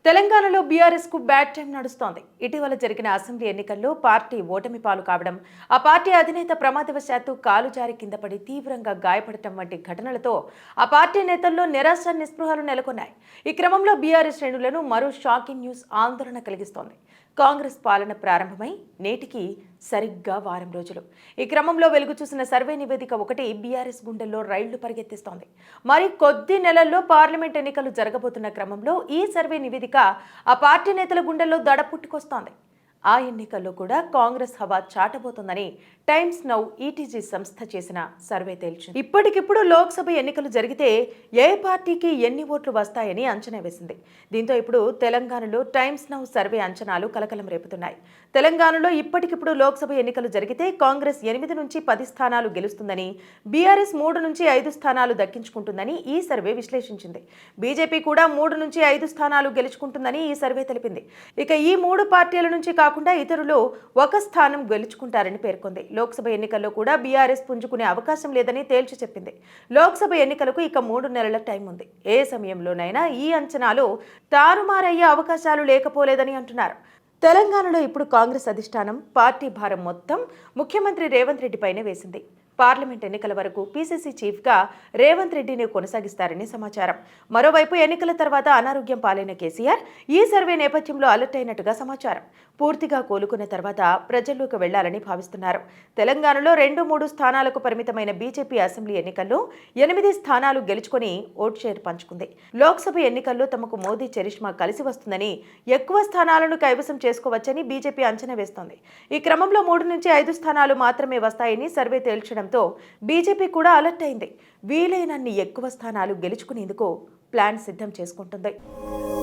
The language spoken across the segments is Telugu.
తెలంగాణలో బీఆర్ఎస్ కు బ్యాడ్ టైం నడుస్తోంది. ఇటీవల జరిగిన అసెంబ్లీ ఎన్నికల్లో పార్టీ ఓటమి పాలు కావడం, ఆ పార్టీ అధినేత ప్రమాదవశాత్తు కాలు జారి కింద పడి తీవ్రంగా గాయపడటం వంటి ఘటనలతో ఆ పార్టీ నేతల్లో నిరాశ నిస్పృహలు నెలకొన్నాయి. ఈ క్రమంలో బీఆర్ఎస్ శ్రేణులను మరో షాకింగ్ న్యూస్ ఆందోళన కలిగిస్తోంది. కాంగ్రెస్ పాలన ప్రారంభమై నేటికి సరిగ్గా వారం రోజులు. ఈ క్రమంలో వెలుగు చూసిన సర్వే నివేదిక ఒకటి బీఆర్ఎస్ గుండెల్లో రైళ్లు పరిగెత్తిస్తోంది. మరి కొద్ది నెలల్లో పార్లమెంట్ ఎన్నికలు జరగబోతున్న క్రమంలో ఈ సర్వే నివేదిక ఆ పార్టీ నేతల గుండెల్లో దడ పుట్టుకొస్తోంది. ఆ ఎన్నికల్లో కూడా కాంగ్రెస్ హవా చాటబోతోందని టైమ్స్ నౌ ఈటీజీ సంస్థ చేసిన సర్వే తేల్చింది. ఇప్పటికిప్పుడు లోక్సభ ఎన్నికలు జరిగితే ఏ పార్టీకి ఎన్ని ఓట్లు వస్తాయని అంచనా వేసింది. దీంతో ఇప్పుడు తెలంగాణలో టైమ్స్ నౌ సర్వే అంచనాలు కలకలం రేపుతున్నాయి. తెలంగాణలో ఇప్పటికిప్పుడు లోక్సభ ఎన్నికలు జరిగితే కాంగ్రెస్ 8 నుంచి 10 స్థానాలు గెలుస్తుందని, బీఆర్ఎస్ 3 నుంచి 5 స్థానాలు దక్కించుకుంటుందని ఈ సర్వే విశ్లేషించింది. బీజేపీ కూడా 3 నుంచి 5 స్థానాలు గెలుచుకుంటుందని ఈ సర్వే తెలిపింది. ఇక ఈ 3 పార్టీల నుంచి కాకుండా ఇతరులు 1 స్థానం గెలుచుకుంటారని పేర్కొంది. లోక్సభ ఎన్నికల్లో కూడా బీఆర్ఎస్ పుంజుకునే అవకాశం లేదని తేల్చి చెప్పింది. లోక్సభ ఎన్నికలకు ఇక 3 నెలల టైం ఉంది. ఏ సమయంలోనైనా ఈ అంచనాలు తారుమారయ్యే అవకాశాలు లేకపోలేదని అంటున్నారు. తెలంగాణలో ఇప్పుడు కాంగ్రెస్ అధిష్టానం పార్టీ భారం మొత్తం ముఖ్యమంత్రి రేవంత్ రెడ్డి పైనే వేసింది. పార్లమెంట్ ఎన్నికల వరకు పీసీసీ చీఫ్గా రేవంత్ రెడ్డిని కొనసాగిస్తారని సమాచారం. మరోవైపు ఎన్నికల తర్వాత అనారోగ్యం పాలైన కేసీఆర్ ఈ సర్వే నేపథ్యంలో అలర్ట్ అయినట్టుగా సమాచారం. పూర్తిగా కోలుకున్న తర్వాత ప్రజల్లోకి వెళ్లాలని భావిస్తున్నారు. తెలంగాణలో 2-3 స్థానాలకు పరిమితమైన బీజేపీ అసెంబ్లీ ఎన్నికల్లో 8 స్థానాలు గెలుచుకొని ఓట్ షేర్ పంచుకుంది. లోక్సభ ఎన్నికల్లో తమకు మోదీ చరిష్మా కలిసి వస్తుందని, ఎక్కువ స్థానాలను కైవసం చేసుకోవచ్చని బీజేపీ అంచనా వేస్తోంది. ఈ క్రమంలో 3 నుంచి 5 స్థానాలు మాత్రమే వస్తాయని సర్వే తేల్చడంతో బీజేపీ కూడా అలర్ట్ అయింది. వీలైనన్ని ఎక్కువ స్థానాలు గెలుచుకునేందుకు ప్లాన్ సిద్ధం చేసుకుంటుంది.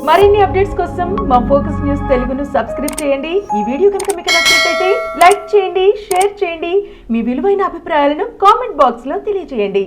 మరిన్ని అప్డేట్స్ కోసం మా ఫోకస్ న్యూస్ తెలుగును సబ్స్క్రైబ్ చేయండి. ఈ వీడియో కనుక మీకు నచ్చినట్లయితే లైక్ చేయండి, షేర్ చేయండి. మీ విలువైన అభిప్రాయాలను కామెంట్ బాక్స్ లో తెలియజేయండి.